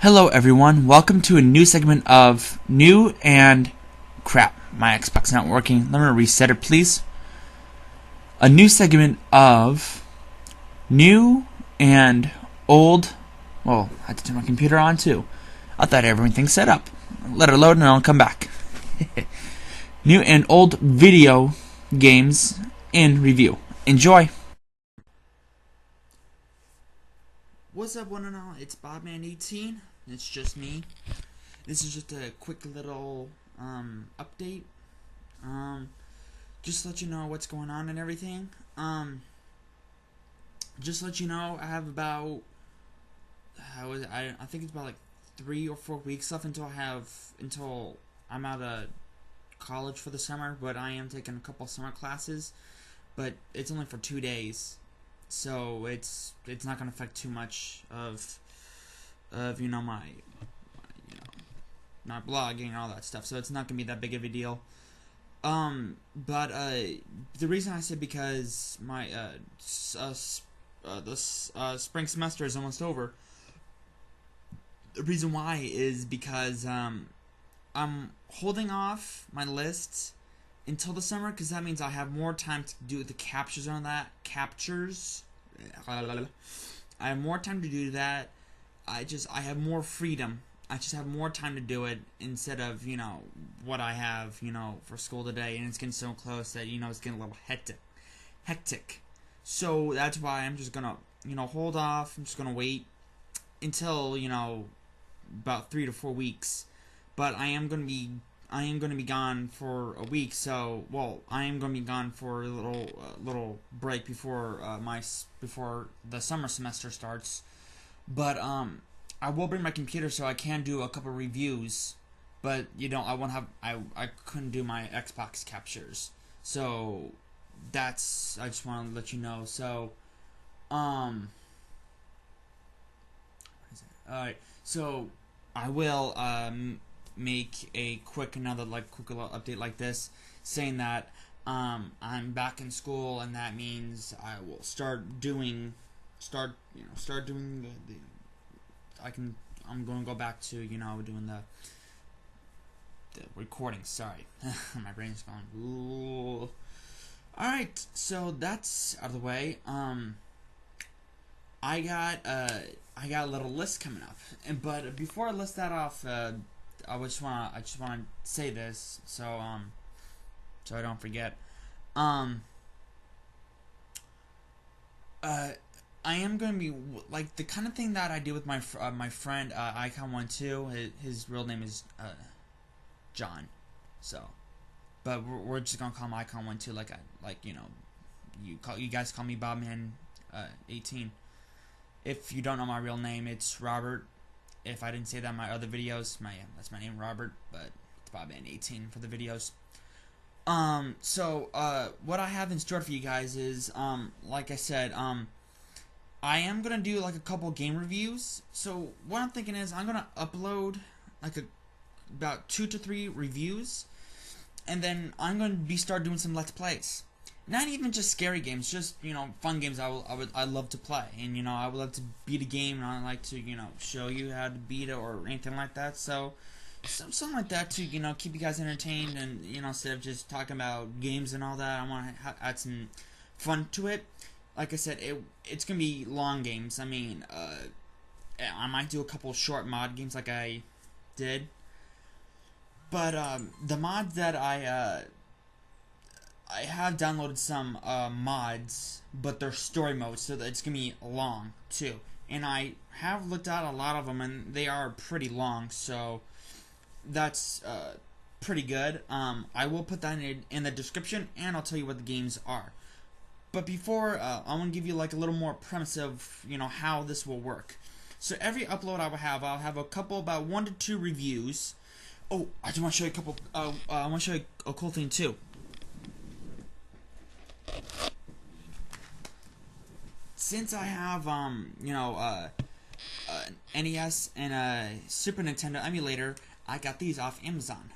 Hello everyone, welcome to a new segment of new and crap, my Xbox not working. Let me reset it please. A new segment of new and old. Well, I had to turn my computer on too. I thought everything's set up. Let it load and I'll come back. New and old video games in review. Enjoy. What's up one and all, it's Bobman18. It's just me. This is just a quick little update. Just to let you know what's going on and everything. Just to let you know, I have about I think it's about like 3 or 4 weeks left until I'm out of college for the summer, but I am taking a couple summer classes, but it's only for 2 days. So it's not gonna affect too much of my not blogging and all that stuff. So it's not gonna be that big of a deal. But the reason I said because my spring semester is almost over. The reason why is because I'm holding off my lists until the summer, because that means I have more time to do the captures on that. I have more time to do that. I have more freedom. I just have more time to do it instead of, what I have, for school today. And it's getting so close that, it's getting a little hectic. So that's why I'm just gonna, hold off. I'm just gonna wait until, about 3 to 4 weeks. But I am gonna be gone for a week, so I am gonna be gone for a little break before before the summer semester starts. But I will bring my computer so I can do a couple reviews. But I couldn't do my Xbox captures, so I just want to let you know. So alright, so I will make a quick little update like this, saying that I'm back in school, and that means I will start doing I'm going to go back to doing the recording. Sorry, my brain's going. Ooh. All right, so that's out of the way. I got a little list coming up, but before I list that off, I just want to say this so I don't forget. I am gonna be like the kind of thing that I do with my friend Icon12. His real name is John, so but we're just gonna call him Icon12 you guys call me Bobman18. If you don't know my real name, it's Robert. If I didn't say that in my other videos, that's my name, Robert, but it's Bobman18 for the videos. So what I have in store for you guys is like I said, I am gonna do like a couple game reviews. So what I'm thinking is I'm gonna upload like about 2 to 3 reviews, and then I'm gonna start doing some let's plays. Not even just scary games, just fun games I love to play, and I would love to beat a game, and I like to show you how to beat it or anything like that. So something like that to keep you guys entertained, and instead of just talking about games and all that, I want to add some fun to it. Like I said, it's gonna be long games. I mean, I might do a couple short mod games like I did, but the mods that I have downloaded some mods, but they're story modes, so that it's gonna be long too. And I have looked at a lot of them, and they are pretty long, so that's pretty good. I will put that in the description, and I'll tell you what the games are. But before, I want to give you like a little more premise of how this will work. So every upload I'll have a couple, about 1 to 2 reviews. Oh, I just want to show you a couple. I want to show you a cool thing too. Since I have NES and a Super Nintendo emulator, I got these off Amazon.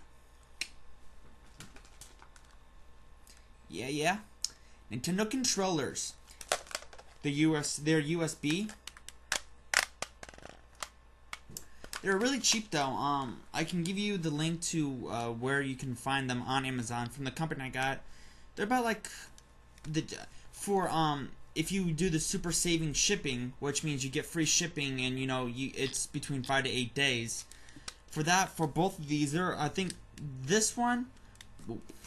Yeah. Nintendo controllers. They're USB. They're really cheap though. I can give you the link to where you can find them on Amazon from the company I got. They're about like if you do the super saving shipping, which means you get free shipping, and it's between 5 to 8 days. For both of these, I think this one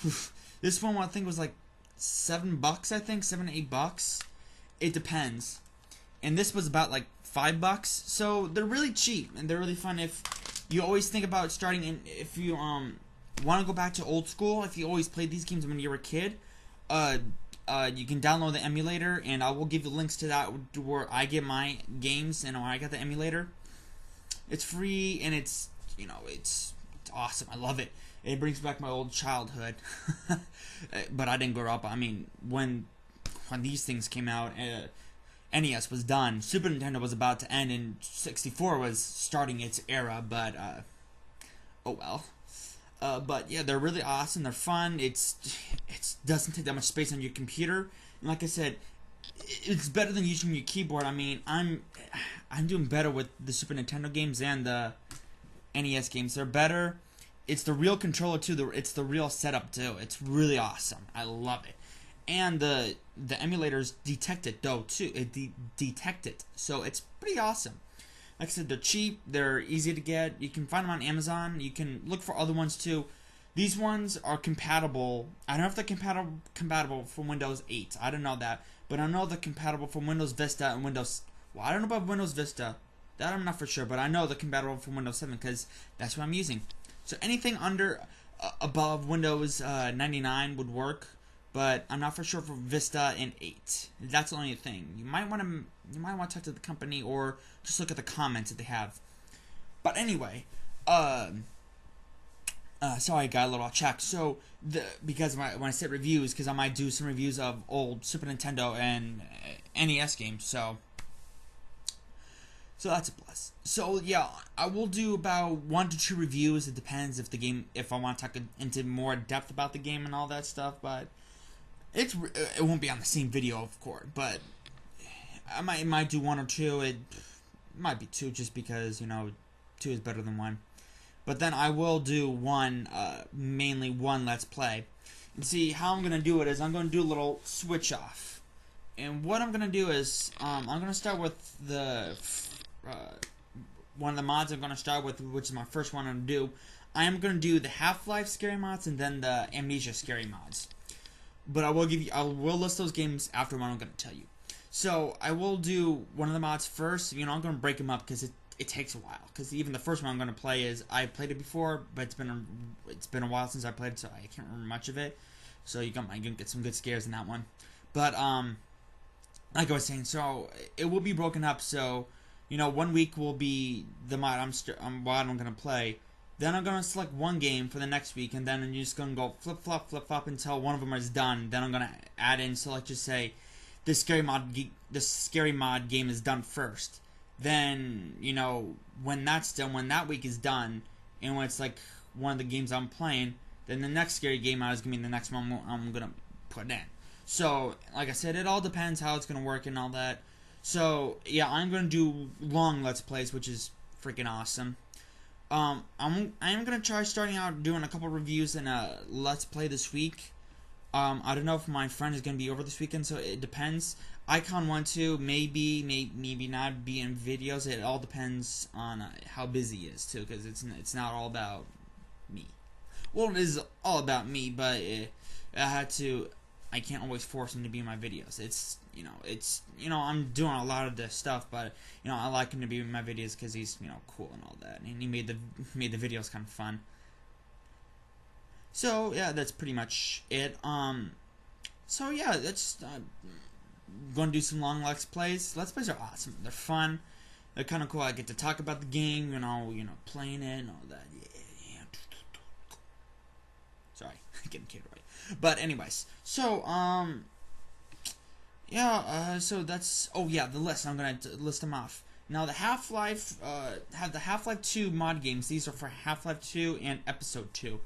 I think was like $7. I think $7 to $8. It depends. And this was about like $5. So they're really cheap and they're really fun. If you always think about starting in, if you want to go back to old school, if you always played these games when you were a kid, you can download the emulator, and I will give you links to that where I get my games and where I got the emulator. It's free and it's awesome. I love it. It brings back my old childhood. But I didn't grow up. I mean, when these things came out, NES was done. Super Nintendo was about to end, and 64 was starting its era. But oh well. But yeah, they're really awesome. They're fun. It doesn't take that much space on your computer. And like I said, it's better than using your keyboard. I mean, I'm doing better with the Super Nintendo games and the NES games. They're better. It's the real controller too. It's the real setup too. It's really awesome. I love it. And the emulators detect it though too. It detect it, so it's pretty awesome. Like I said, they're cheap, they're easy to get. You can find them on Amazon. You can look for other ones too. These ones are compatible. I don't know if they're compatible for Windows 8. I don't know that. But I know they're compatible for Windows Vista and Windows... Well, I don't know about Windows Vista. That I'm not for sure. But I know they're compatible for Windows 7 because that's what I'm using. So anything above Windows 99 would work. But I'm not for sure for Vista and 8. That's the only thing. You might want to talk to the company or just look at the comments that they have. But anyway, sorry, I got a little off track. So because when I said reviews, because I might do some reviews of old Super Nintendo and NES games. So that's a plus. So yeah, I will do about 1 to 2 reviews. It depends if I want to talk into more depth about the game and all that stuff. But it won't be on the same video, of course, but I might do 1 or 2. It might be 2 just because 2 is better than 1. But then I will do mainly one Let's Play. And see how I'm gonna do it is I'm gonna do a little switch off. And what I'm gonna do is I'm gonna start with the one of the mods I'm gonna start with, which is my first one I'm gonna do. I am gonna do the Half-Life scary mods and then the Amnesia scary mods. But I will list those games after what I'm going to tell you. So I will do one of the mods first. I'm going to break them up because it takes a while. Because even the first one I'm going to play I played it before, but it's been a while since I played it, so I can't remember much of it. So you can get some good scares in that one. But like I was saying, so it will be broken up. So 1 week will be the mod I'm going to play. Then I'm going to select one game for the next week, and then I'm just going to go flip-flop until one of them is done. Then I'm going to add in, so let's just say this scary mod game is done first. Then, when that's done, when that week is done, and when it's like one of the games I'm playing, then the next scary game mod is going to be the next one I'm going to put in. So, like I said, it all depends how it's going to work and all that. So, yeah, I'm going to do long Let's Plays, which is freaking awesome. I am gonna try starting out doing a couple reviews and a Let's Play this week. I don't know if my friend is gonna be over this weekend, so it depends. Icon12 maybe not be in videos. It all depends on how busy he is too, because it's not all about me. Well, it is all about me, but I can't always force him to be in my videos. I'm doing a lot of this stuff, but I like him to be in my videos because he's cool and all that, and he made the videos kind of fun. So yeah, that's pretty much it. So yeah, that's going to do some long Let's Plays. Let's Plays are awesome. They're fun. They're kind of cool. I get to talk about the game, playing it and all that. Yeah. Sorry, getting carried away. But anyways, so so that's the list. I'm gonna list them off. Now the Half-Life have the Half-Life 2 mod games. These are for Half-Life 2 and Episode 2.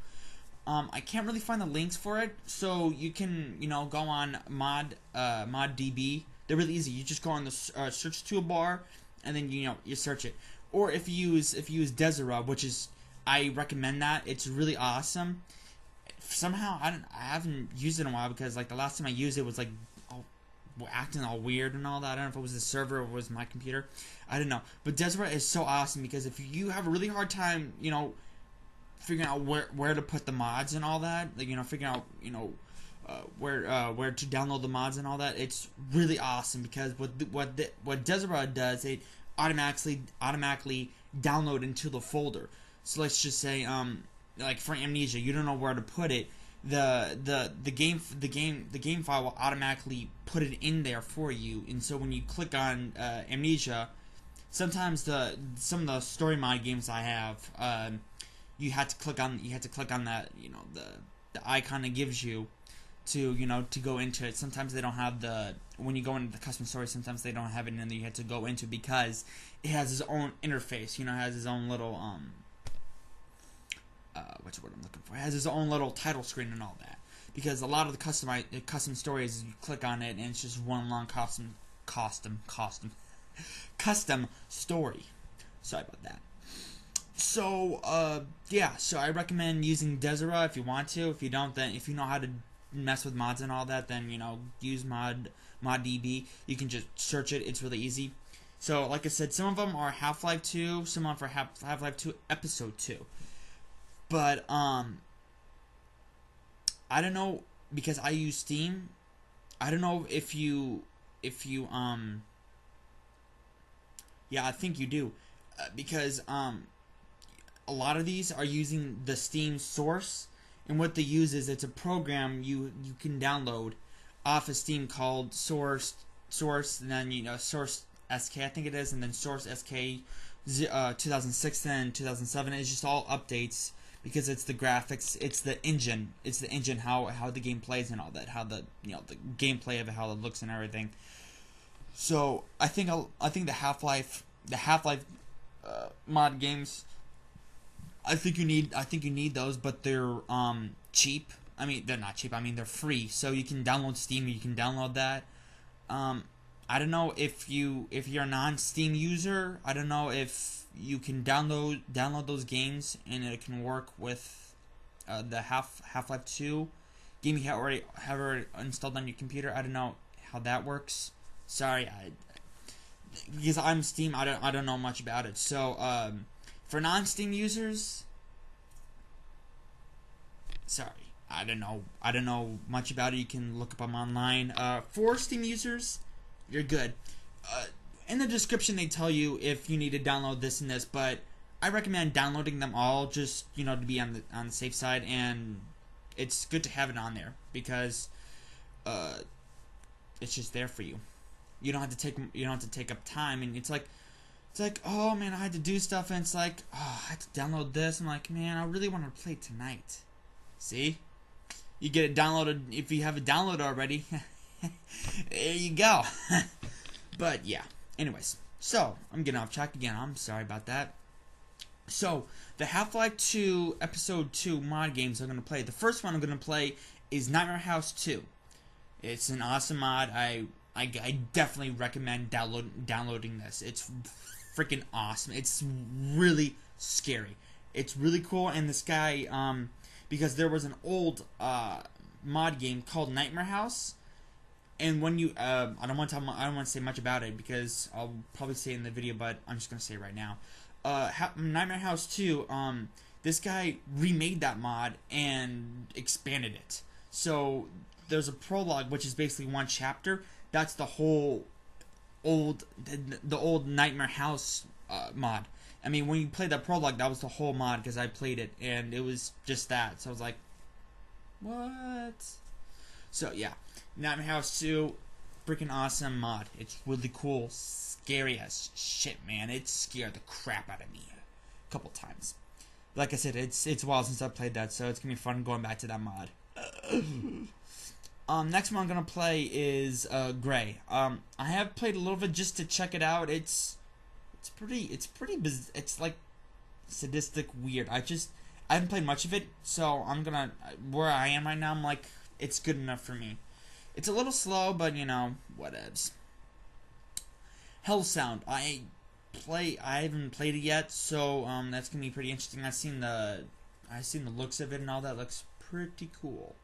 I can't really find the links for it, so you can go on ModDb. They're really easy. You just go on the search toolbar and then you search it. or if you use Desera, which is, I recommend that. It's really awesome. Somehow I haven't used it in a while because like the last time I used it was like acting all weird and all that. I don't know if it was the server or it was my computer. I don't know. But Desera is so awesome because if you have a really hard time, figuring out where to put the mods and all that, like figuring out where to download the mods and all that, it's really awesome because what Desera does, it automatically download into the folder. So let's just say like for Amnesia, you don't know where to put it. The game file will automatically put it in there for you, and so when you click on Amnesia, sometimes some of the story mod games I have, you had to click on that the icon it gives you to go into it. Sometimes they don't have when you go into the custom story, sometimes they don't have it in there. You have to go into because it has its own interface. It has its own little what's the word I'm looking for? It has its own little title screen and all that. Because a lot of the custom stories, you click on it and it's just one long custom story. Sorry about that. So yeah, so I recommend using Desera if you want to. If you don't, then if you know how to mess with mods and all that, then use ModDb. You can just search it. It's really easy. So like I said, some of them are Half-Life 2, some of them are Half-Life 2 Episode 2. But I don't know, because I use Steam. I don't know if you yeah, I think you do, because a lot of these are using the Steam source, and what they use is it's a program you can download off of Steam called Source, and then Source SK, I think it is, and then Source SK 2006 and 2007. It's just all updates. Because it's the graphics, it's the engine, how the game plays and all that, how the the gameplay of it, how it looks and everything. So I think the Half-Life mod games, I think you need those, but they're cheap. I mean, they're not cheap. I mean, they're free, so you can download Steam. You can download that. I don't know if you're a non-Steam user. I don't know if you can download those games and it can work with the Half-Life 2 game you have already installed on your computer. I don't know how that works. Sorry, because I'm Steam, I don't know much about it. So for non-Steam users, sorry, I don't know much about it. You can look up them online. For Steam users, you're good. In the description they tell you if you need to download this and this, but I recommend downloading them all just to be on the safe side, and it's good to have it on there because it's just there for you. You don't have to take up time, and it's like oh man, I had to do stuff, and it's like, oh, I had to download this. I'm like, man, I really want to play tonight. See, you get it downloaded if you have it downloaded already. There you go. But yeah. Anyways, so I'm getting off track again. I'm sorry about that. So the Half-Life 2 Episode 2 mod games I'm going to play. The first one I'm going to play is Nightmare House 2. It's an awesome mod. I definitely recommend downloading this. It's freaking awesome. It's really scary. It's really cool. And this guy, because there was an old mod game called Nightmare House. And when you, I don't want to say much about it because I'll probably say it in the video, but I'm just gonna say it right now. Nightmare House 2. This guy remade that mod and expanded it. So there's a prologue, which is basically one chapter. That's the whole the old Nightmare House mod. I mean, when you played that prologue, that was the whole mod because I played it and it was just that. So I was like, what? So yeah. Nightmare House 2, freaking awesome mod. It's really cool, scary as shit, man. It scared the crap out of me a couple times. Like I said, it's a while since I played that, so it's gonna be fun going back to that mod. Next one I'm gonna play is Gray. I have played a little bit just to check it out. It's like sadistic, weird. I haven't played much of it, so I'm gonna where I am right now. I'm like, it's good enough for me. It's a little slow, but whatevs. Hellsound. haven't played it yet, so that's gonna be pretty interesting. I've seen the looks of it and all that. Looks pretty cool.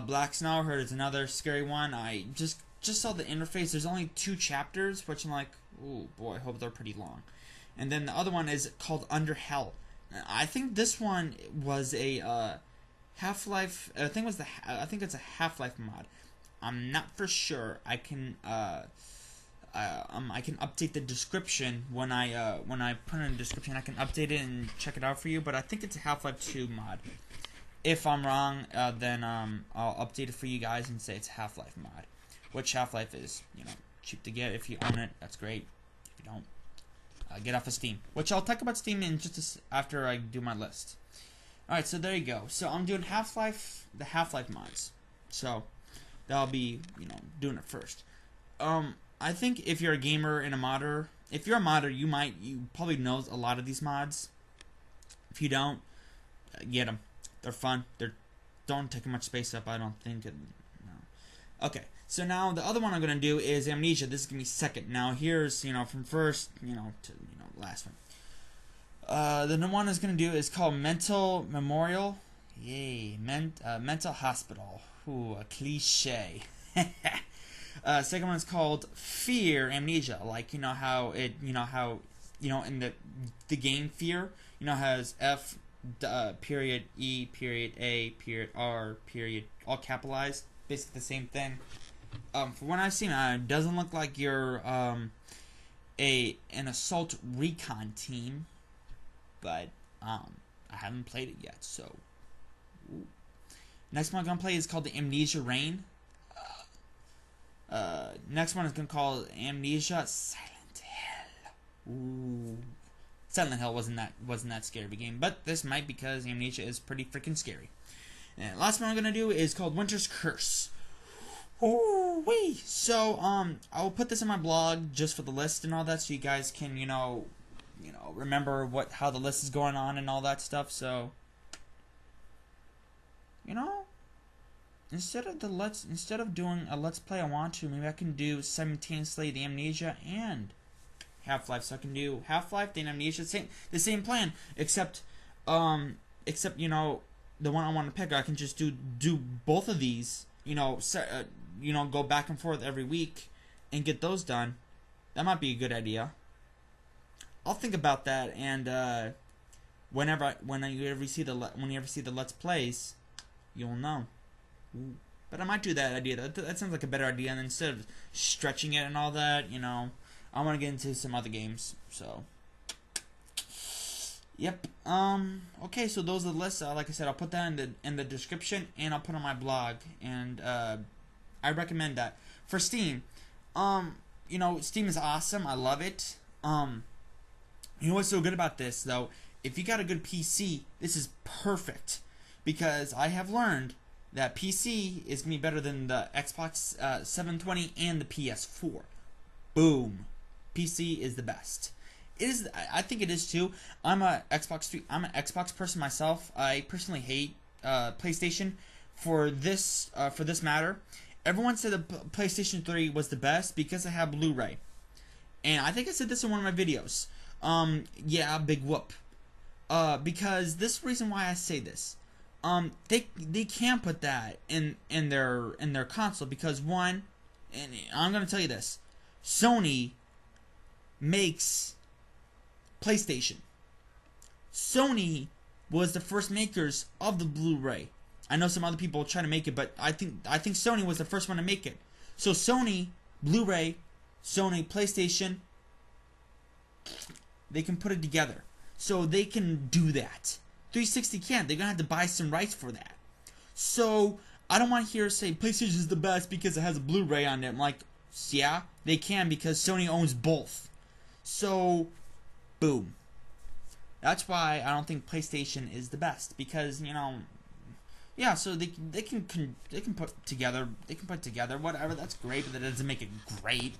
Black Snow, I heard, is another scary one. I just saw the interface. There's only 2 chapters, which I'm like, oh boy, I hope they're pretty long. And then the other one is called Underhell. I think this one was a Half-Life. I think it's a Half-Life mod. I'm not for sure. I can update the description when I put in the description. I can update it and check it out for you. But I think it's a Half-Life 2 mod. If I'm wrong, then I'll update it for you guys and say it's a Half-Life mod. Which Half-Life is, cheap to get. If you own it, that's great. If you don't, get off of Steam. Which I'll talk about Steam in just after I do my list. Alright, so there you go. So I'm doing the Half-Life mods. So that'll be, doing it first. I think if you're a gamer and a modder, if you're a modder, you probably know a lot of these mods. If you don't, get them. They're fun. Don't take much space up, I don't think. No. Okay, so now the other one I'm gonna do is Amnesia. This is gonna be second. Now here's from first to last one. The number one is gonna do is called Memoral. Yay, mental hospital. Ooh, a cliche. Second one is called F.E.A.R. Amnesia. Like how in the game F.E.A.R. Has F. Period E period A period R period all capitalized, basically the same thing. From what I've seen, it doesn't look like you're an assault recon team, but I haven't played it yet. So next one I'm gonna play is called the Amnesia Reign. Next one is gonna call Amnesia Silent Hell. Ooh. Silent Hell wasn't that scary of a game, but this might because Amnesia is pretty freaking scary. And last one I'm gonna do is called Winter's Curse. Oh wait! So I will put this in my blog just for the list and all that, so you guys can remember how the list is going on and all that stuff. So instead of doing a let's play, I want to maybe I can do simultaneously the Amnesia and Half-Life, so I can do Half-Life, then Amnesia, the same plan, except the one I want to pick, I can just do both of these, go back and forth every week and get those done. That might be a good idea. I'll think about that, and whenever you ever see the Let's Plays, you'll know. Ooh. But I might do that idea. That sounds like a better idea, and instead of stretching it and all that, I want to get into some other games, so yep. Okay, so those are the lists. Like I said, I'll put that in the description, and I'll put on my blog, and I recommend that for Steam. Steam is awesome. I love it. What's so good about this though? If you got a good PC, this is perfect, because I have learned that PC is gonna be better than the Xbox 720 and the PS4. Boom. PC is the best. It is. I think it is too. I'm an Xbox person myself. I personally hate PlayStation for this matter. Everyone said the PlayStation 3 was the best because I have Blu-ray, and I think I said this in one of my videos. Yeah, big whoop. Because this reason why I say this. They can't put that in their console because one, and I'm gonna tell you this. Sony makes PlayStation. Sony was the first makers of the Blu-ray. I know some other people try to make it, but I think Sony was the first one to make it. So Sony, Blu-ray, Sony, PlayStation, they can put it together. So they can do that. 360 can't. They're gonna have to buy some rights for that. So I don't want to hear say PlayStation is the best because it has a Blu-ray on it. I'm like, yeah, they can because Sony owns both. So, boom. That's why I don't think PlayStation is the best because yeah. So they can put together whatever. That's great, but that doesn't make it great.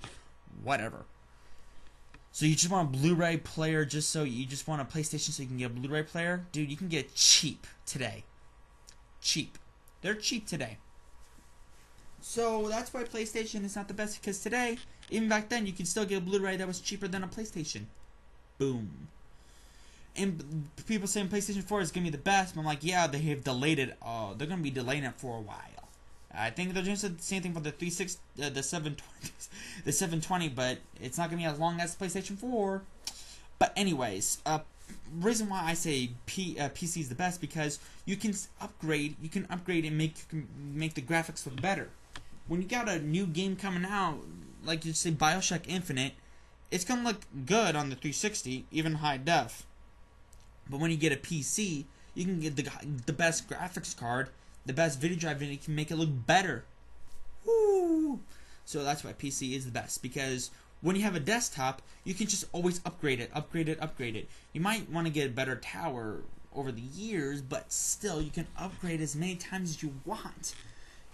Whatever. So you just want a Blu-ray player you just want a PlayStation so you can get a Blu-ray player? Dude, you can get it cheap today. Cheap. They're cheap today. So that's why PlayStation is not the best because today, even back then, you can still get a Blu-ray that was cheaper than a PlayStation. Boom. And people saying PlayStation 4 is going to be the best. But I'm like, yeah, they have delayed it. They're going to be delaying it for a while. I think they're doing the same thing for the 360, the 720, the 720, but it's not going to be as long as PlayStation 4. But anyways, reason why I say PC is the best, because you can upgrade and make the graphics look better. When you got a new game coming out, like you say BioShock Infinite, it's going to look good on the 360, even high def. But when you get a PC, you can get the best graphics card, the best video drive, and it can make it look better. Woo! So that's why PC is the best, because when you have a desktop, you can just always upgrade it. You might want to get a better tower over the years, but still, you can upgrade as many times as you want.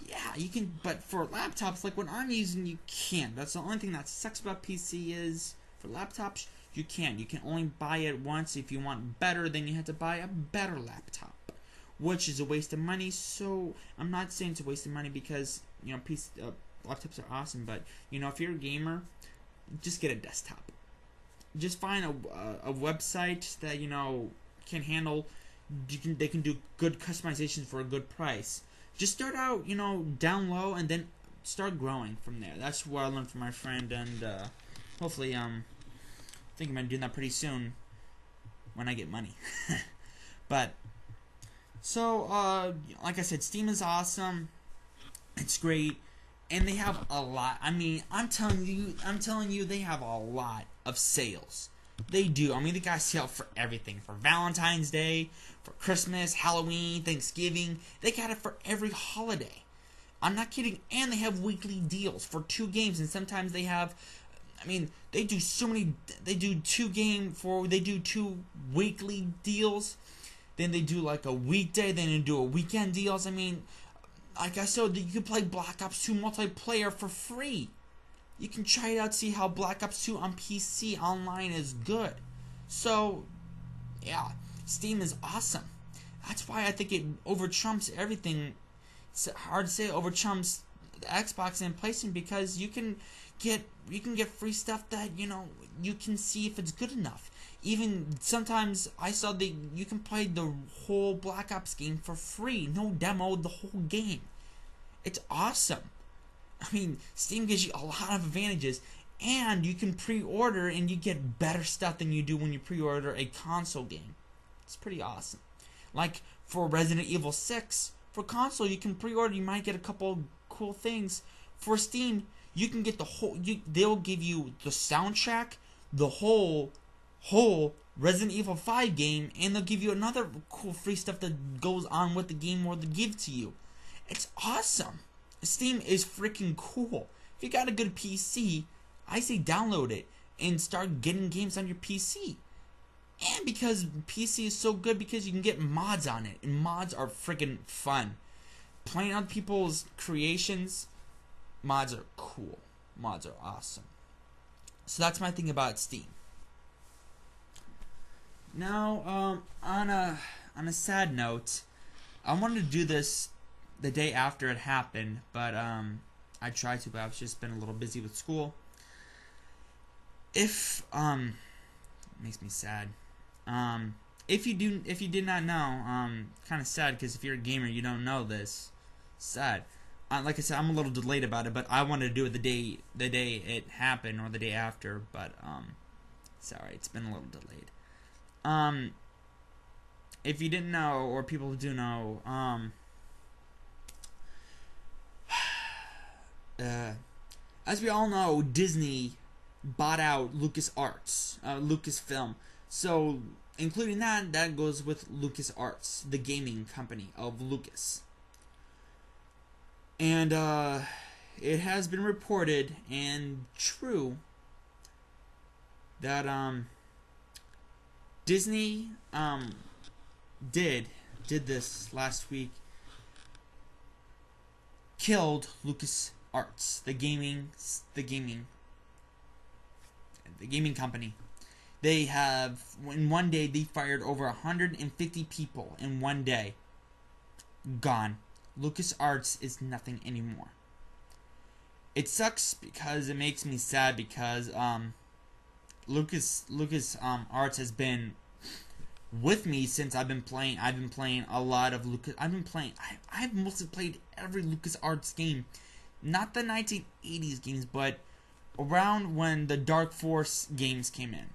Yeah, you can, but for laptops, like what I'm using, you can't. That's the only thing that sucks about PC is, for laptops, you can't. You can only buy it once. If you want better, then you have to buy a better laptop, which is a waste of money. So I'm not saying it's a waste of money, because laptops are awesome, but if you're a gamer, just get a desktop. Just find a website that can handle. They can do good customizations for a good price. Just start out down low, and then start growing from there. That's what I learned from my friend, and hopefully I think I'm going to do that pretty soon when I get money. But, so, like I said, Steam is awesome. It's great. And they have a lot. I mean, I'm telling you, they have a lot of sales. They do. I mean, they got sale for everything. For Valentine's Day, for Christmas, Halloween, Thanksgiving. They got it for every holiday. I'm not kidding. And they have weekly deals for 2 games. And sometimes they have... I mean, they do so many. They do 2 weekly deals. Then they do like a weekday. Then they do a weekend deals. I mean, like I said, you can play Black Ops 2 multiplayer for free. You can try it out, see how Black Ops 2 on PC online is good. So, yeah, Steam is awesome. That's why I think it over trumps everything. It's hard to say it over trumps the Xbox and PlayStation, because you can get free stuff that you can see if it's good enough. Even sometimes I saw you can play the whole Black Ops game for free, no demo, the whole game. It's awesome. I mean, Steam gives you a lot of advantages, and you can pre-order and you get better stuff than you do when you pre-order a console game. It's pretty awesome. Like for Resident Evil 6, for console you can pre-order, you might get a couple cool things. For Steam, you can get the whole. They'll give you the soundtrack, the whole Resident Evil 5 game, and they'll give you another cool free stuff that goes on with the game or they give to you. It's awesome. Steam is freaking cool. If you got a good PC, I say download it and start getting games on your PC. And because PC is so good, because you can get mods on it, and mods are freaking fun. Playing on people's creations. Mods are cool. Mods are awesome. So that's my thing about Steam. Now, on a sad note, I wanted to do this the day after it happened, but I tried to, but I've just been a little busy with school. It makes me sad. If you did not know, kind of sad, because if you're a gamer, you don't know this. Sad. Like I said, I'm a little delayed about it, but I wanted to do it the day it happened, or the day after, but sorry, it's been a little delayed. If you didn't know, or people who do know, as we all know, Disney bought out Lucasfilm. So, including that goes with LucasArts, the gaming company of Lucas. And it has been reported and true that Disney did this last week. Killed LucasArts, the gaming company. They have, in one day, they fired over 150 people in one day. Gone. LucasArts is nothing anymore. It sucks because it makes me sad, because Lucas Arts has been with me since I've been playing. I've been playing a lot of Lucas. I've mostly played every Lucas Arts game, not the 1980s games, but around when the Dark Force games came in.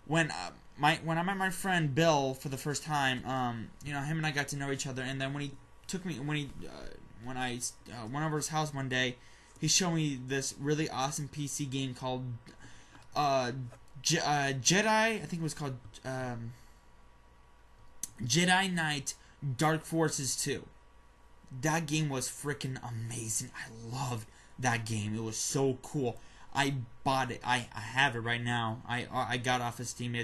When when I met my friend Bill for the first time, him and I got to know each other, and then when he took me when I went over his house one day, he showed me this really awesome PC game called Jedi. I think it was called Jedi Knight Dark Forces 2. That game was freaking amazing. I loved that game. It was so cool. I bought it. I have it right now. I got it off of Steam.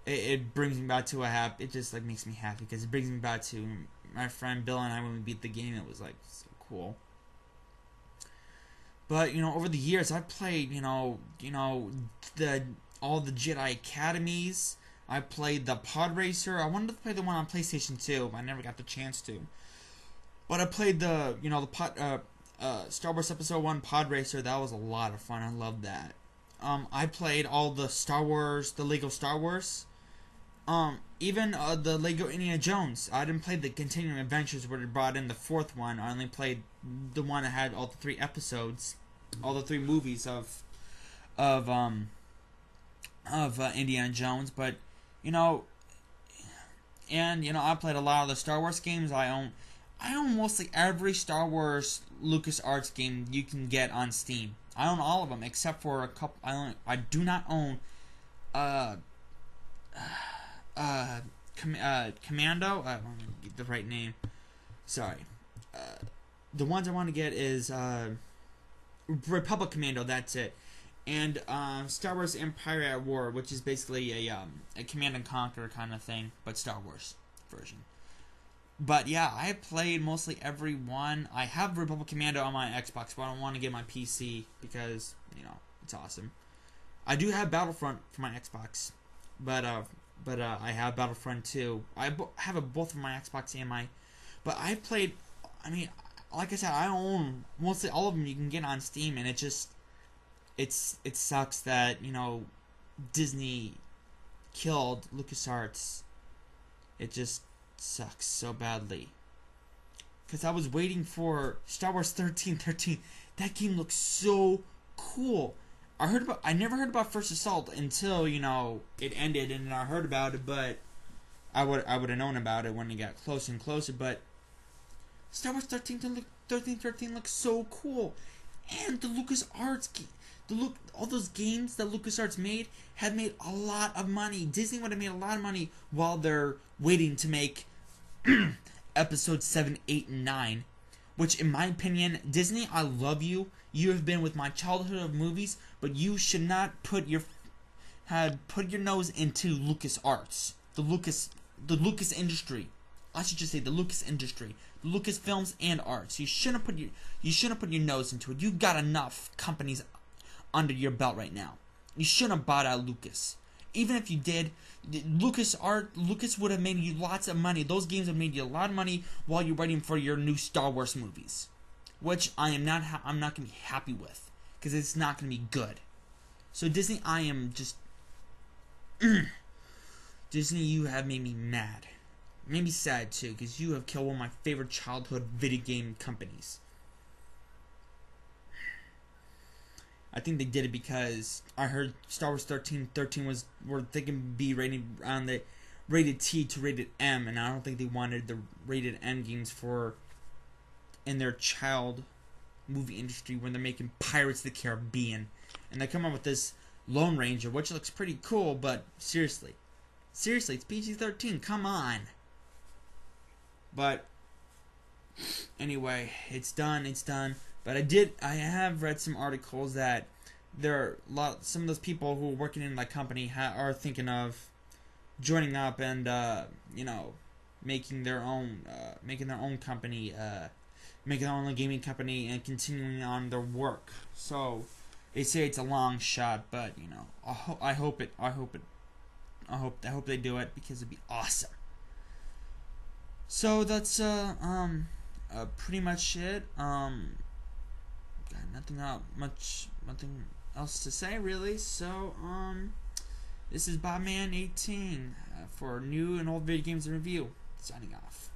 It brings me back to it just like makes me happy because it brings me back to my friend Bill and I when we beat the game. It was like so cool. But over the years I've played all the Jedi Academies. I played the Pod Racer. I wanted to play the one on PlayStation 2, but I never got the chance to. But I played the Star Wars Episode 1 Pod Racer. That was a lot of fun. I loved that. I played all the Star Wars, the Lego Star Wars. Even the Lego Indiana Jones. I didn't play the Continuing Adventures where they brought in the fourth one. I only played the one that had all the 3 episodes, all the 3 movies of Indiana Jones. But I played a lot of the Star Wars games. I own mostly every Star Wars LucasArts game you can get on Steam. I own all of them except for a couple. I do not own Commando. I want to get the right name. Sorry. The ones I want to get is Republic Commando. That's it. And Star Wars Empire at War, which is basically a Command and Conquer kind of thing, but Star Wars version. But yeah, I played mostly every one. I have Republic Commando on my Xbox, but I don't want to get my PC because it's awesome. I do have Battlefront for my Xbox, but I have Battlefront 2. I have both of my Xbox and my. But I played. I mean, like I said, I own mostly all of them. You can get on Steam, and it sucks that Disney killed LucasArts. It just sucks so badly. Because I was waiting for Star Wars 1313. That game looks so cool. I never heard about First Assault until it ended, and I heard about it. But I would have known about it when it got closer and closer. But Star Wars 1313 looks so cool, and the LucasArts all those games that LucasArts had made a lot of money. Disney would have made a lot of money while they're waiting to make episodes 7, 8, and 9. Which, in my opinion, Disney, I love you. You have been with my childhood of movies, but you should not put your nose into LucasArts. The Lucas industry. I should just say the Lucas industry. Lucas Films and Arts. You shouldn't put your nose into it. You've got enough companies under your belt right now. You shouldn't have bought out Lucas. Even if you did, Lucas would have made you lots of money. Those games have made you a lot of money while you're waiting for your new Star Wars movies, which I'm not going to be happy with because it's not going to be good. So Disney, I am just Disney. You have made me mad, made me sad too, because you have killed one of my favorite childhood video game companies. I think they did it because I heard Star Wars 1313 were thinking to be rated on the rated T to rated M, and I don't think they wanted the rated M games in their child movie industry when they're making Pirates of the Caribbean, and they come up with this Lone Ranger, which looks pretty cool, but seriously, it's PG-13. Come on. But anyway, it's done. But I have read some articles that some of those people who are working in that company are thinking of joining up and making their own company, making their own gaming company and continuing on their work. So they say it's a long shot, but I hope they do it because it'd be awesome. So that's pretty much it. Nothing else to say really. So this is Bobman18 for new and old video games in review. Signing off.